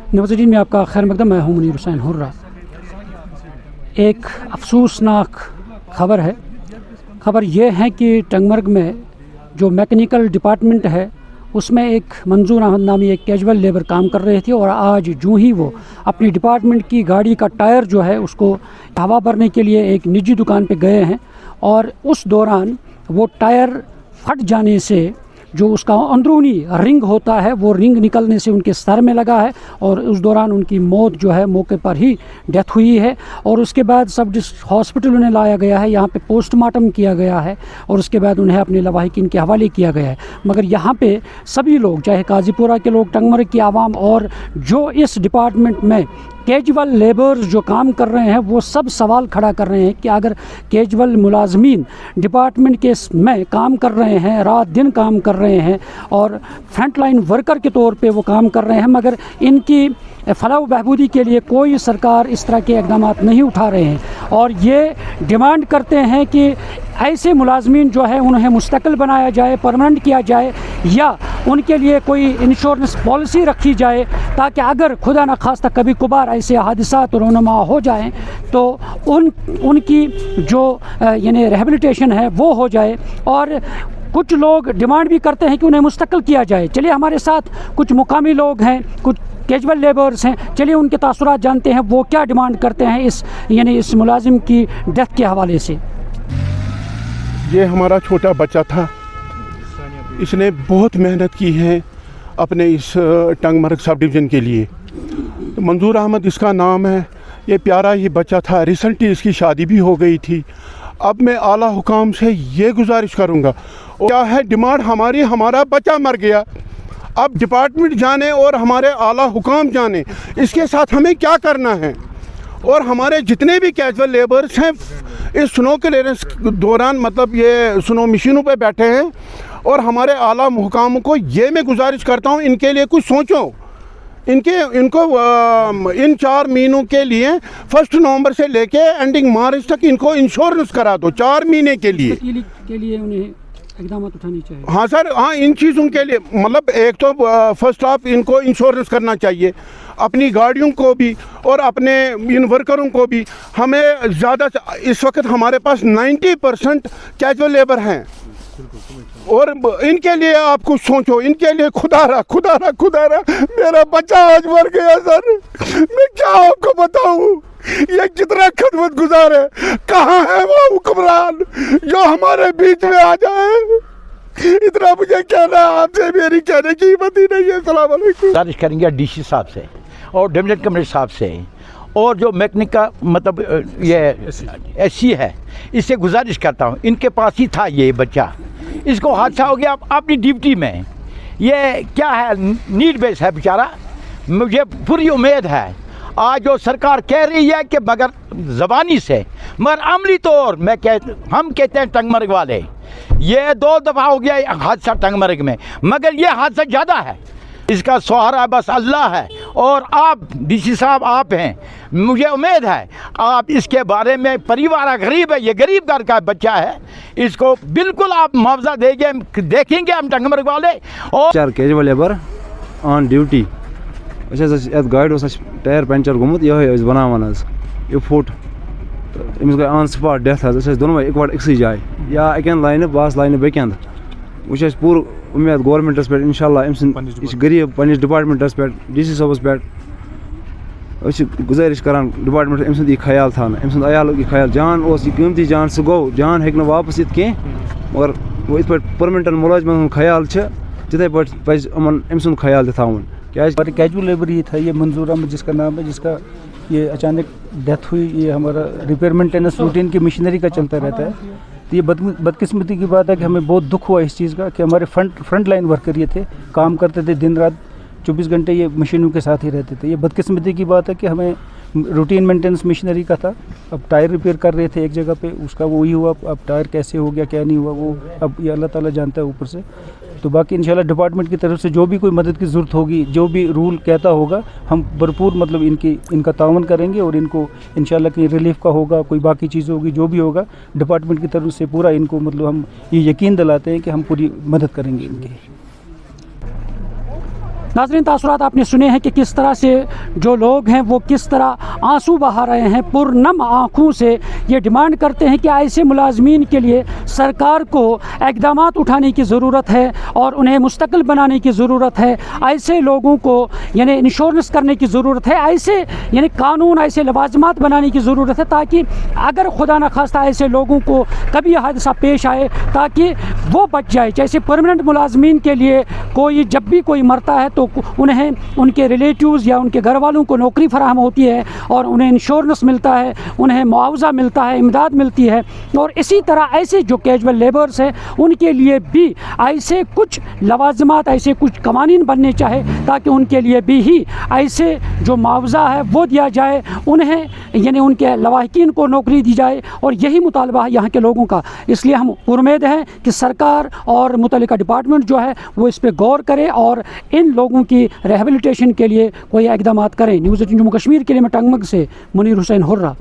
नवाजुद्दीन में आपका खैर मकदम। मैं हूँ मुनीर हुसैन हुर्रा। एक अफसोसनाक खबर है। खबर यह है कि टंगमर्ग में जो मैकेनिकल डिपार्टमेंट है उसमें एक मंजूर अहमद नामी एक कैजुअल लेबर काम कर रहे थे और आज जूँ ही वो अपनी डिपार्टमेंट की गाड़ी का टायर जो है उसको हवा भरने के लिए एक निजी दुकान पे गए हैं और उस दौरान वो टायर फट जाने से जो उसका अंदरूनी रिंग होता है वो रिंग निकलने से उनके सर में लगा है और उस दौरान उनकी मौत जो है मौके पर ही डेथ हुई है। और उसके बाद सब हॉस्पिटल उन्हें लाया गया है, यहाँ पे पोस्टमार्टम किया गया है और उसके बाद उन्हें अपने लवाहिकीन के हवाले किया गया है। मगर यहाँ पे सभी लोग, चाहे काजीपुरा के लोग, टंगमर्ग की आवाम और जो इस डिपार्टमेंट में कैजुअल लेबर्स जो काम कर रहे हैं वो सब सवाल खड़ा कर रहे हैं कि अगर कैजुअल मुलाजमीन डिपार्टमेंट के में काम कर रहे हैं, रात दिन काम कर रहे हैं और फ्रंट लाइन वर्कर के तौर पे वो काम कर रहे हैं, मगर इनकी फलाह बहबूदी के लिए कोई सरकार इस तरह के इक़दाम नहीं उठा रहे हैं और ये डिमांड करते हैं कि ऐसे मुलाजमीन जो है उन्हें मुस्तकिल बनाया जाए, परमानेंट किया जाए या उनके लिए कोई इंश्योरेंस पॉलिसी रखी जाए ताकि अगर खुदा न खास्ता कभी कभार ऐसे हादसात रोनुमा हो जाएं तो उनकी जो यानी रिहेबिलिटेशन है वो हो जाए। और कुछ लोग डिमांड भी करते हैं कि उन्हें मुस्तकिल किया जाए। चलिए हमारे साथ कुछ मुकामी लोग हैं, कुछ कैजुअल लेबर्स हैं, चलिए उनके तासुरात जानते हैं वो क्या डिमांड करते हैं इस मुलाजिम की डेथ के हवाले से। ये हमारा छोटा बच्चा था, इसने बहुत मेहनत की है अपने इस टंगमर्ग सब डिवीज़न के लिए। मंजूर अहमद इसका नाम है। ये प्यारा ही बच्चा था, रिसेंटली इसकी शादी भी हो गई थी। अब मैं आला हुकाम से ये गुजारिश करूँगा, क्या है डिमांड हमारी, हमारा बच्चा मर गया, अब डिपार्टमेंट जाने और हमारे आला हुकाम जाने इसके साथ हमें क्या करना है। और हमारे जितने भी कैजुअल लेबर्स हैं इस स्नो क्लियरेंस दौरान मतलब ये स्नो मशीनों पे बैठे हैं और हमारे आला हुकाम को ये मैं गुजारिश करता हूँ इनके लिए कुछ सोचो। इनको इन 4 महीनों के लिए 1 नवंबर से लेके एंडिंग मार्च तक इनको इंश्योरेंस करा दो 4 महीने के लिए उन्हें इक़दाम उठानी चाहिए। हाँ सर, हाँ इन चीज़ों के लिए मतलब एक तो फर्स्ट ऑफ इनको इंश्योरेंस करना चाहिए, अपनी गाड़ियों को भी और अपने इन वर्करों को भी। हमें ज़्यादा इस वक्त हमारे पास 90% कैजुअल लेबर हैं और इनके लिए आप कुछ सोचो, इनके लिए खुदा रहा मेरा बच्चा आज मर गया सर, मैं क्या आपको बताऊं, ये कितना खिदमत गुजार है। कहाँ है वो हुक्मरान जो हमारे बीच में आ जाए। इतना मुझे कहना है आपसे, मेरी कहने की हिम्मत ही नहीं है। अस्सलाम वालेकुम। गुजारिश करेंगे डीसी साहब से और डिविजन कमिश्नर साहब से और जो मैकेनिक का मतलब ये एससी है इससे गुजारिश करता हूँ, इनके पास ही था ये बच्चा, इसको हादसा हो गया अपनी ड्यूटी में। ये क्या है, नीड बेस है बेचारा। मुझे पूरी उम्मीद है आज जो सरकार कह रही है कि मगर ज़बानी से मगर अमली तौर हम कहते हैं टंगमर्ग वाले, ये 2 दफ़ा हो गया हादसा टंगमर्ग में, मगर ये हादसा ज़्यादा है, इसका सहारा बस अल्लाह है और आप डीसी साहब आप हैं। मुझे उम्मीद है आप इसके बारे में, परिवार गरीब है, ये गरीब घर का बच्चा है, इसको बिल्कुल आप मुआवजा देखेंगे हम टंगमर्ग वाले। और 4 कैजुअल लेबर ऑन ड्यूटी गाड़ी टायर पंचर गोमुत ये बनावान ये फुट तो अमिस गई ऑन स्पॉट डेथ दोनों एक जाए या अकन लाइन बास लाइन बेकंद वो पूर उम्मीद गवर्नमेंटस पे इंशाल्लाह गरीब पन्निस डिपार्टमेंटस पे डीसी साहबस पे गुजारिश करान डिपार्टमेंट अम सुंद ख्याल थान अम अयाल ख्याल जान ये कीमती जान सह गो जान हेक वापस इत कह मगर वो इत पे परमानेंट मुलाजमन ख्याल तिथे पे पज अम सुंद ख्याल थवन क्या कैजुअल लेबर ये था, ये मंजूर अहमद जिसका नाम है, जिसका ये अचानक डेथ हुई। ये हमारा रिपेयर मेंटेनेंस रूटीन की मशीनरी का चलता रहता है। तो ये बदकिस्मती की बात है कि हमें बहुत दुख हुआ इस चीज़ का कि हमारे फ्रंट लाइन वर्कर ये थे, काम करते थे दिन रात 24 घंटे ये मशीनों के साथ ही रहते थे। ये बदकिस्मती की बात है कि हमें रूटीन मेंटेनेंस मशीनरी का था, अब टायर रिपेयर कर रहे थे एक जगह पे, उसका वही हुआ। अब टायर कैसे हो गया क्या नहीं हुआ वो अब ये अल्लाह ताला जानता है ऊपर से। तो बाकी इंशाल्लाह डिपार्टमेंट की तरफ से जो भी कोई मदद की ज़रूरत होगी, जो भी रूल कहता होगा, हम भरपूर मतलब इनका तावन करेंगे और इनको इंशाल्लाह कहीं रिलीफ का होगा, कोई बाकी चीज़ होगी, जो भी होगा डिपार्टमेंट की तरफ से पूरा इनको मतलब हम ये यकीन दिलाते हैं कि हम पूरी मदद करेंगे इनकी। नाज़रीन, तासुरात आपने सुने हैं कि किस तरह से जो लोग हैं वो किस तरह आंसू बहा रहे हैं, पुरनम आँखों से ये डिमांड करते हैं कि ऐसे मुलाजमीन के लिए सरकार को इक़दामात उठाने की ज़रूरत है और उन्हें मुस्तकिल बनाने की ज़रूरत है। ऐसे लोगों को यानी इंश्योरेंस करने की ज़रूरत है, ऐसे यानी कानून, ऐसे लवाजमात बनाने की ज़रूरत है ताकि अगर खुदा न खास्ता ऐसे लोगों को कभी हादसा पेश आए ताकि वो बच जाए। जैसे परमानेंट मुलाजमीन के लिए कोई जब भी कोई मरता है तो उन्हें उनके रिलेटिव्स या उनके घर वालों को नौकरी फराहम होती है और उन्हें इंश्योरेंस मिलता है, उन्हें मुआवजा मिलता है, इमदाद मिलती है। और इसी तरह ऐसे जो कैजुअल लेबर्स हैं उनके लिए भी ऐसे कुछ लवाजमात, ऐसे कुछ कवानीन बनने चाहे ताकि उनके लिए भी ही ऐसे जो मुआवजा है वो दिया जाए, उन्हें यानी उनके लवाहिकीन को नौकरी दी जाए। और यही मुतालबा है यहाँ के लोगों का। इसलिए हम उम्मीद हैं कि सरकार और मुतल्लिका डिपार्टमेंट जो है वो इस पर गौर करे और इन लोगों की रिहेबिलिटेशन के लिए कोई इक़दामात करें। न्यूज़ 18 जम्मू कश्मीर के लिए मैं टंगमर्ग से मुनीर हुसैन हुर्रा।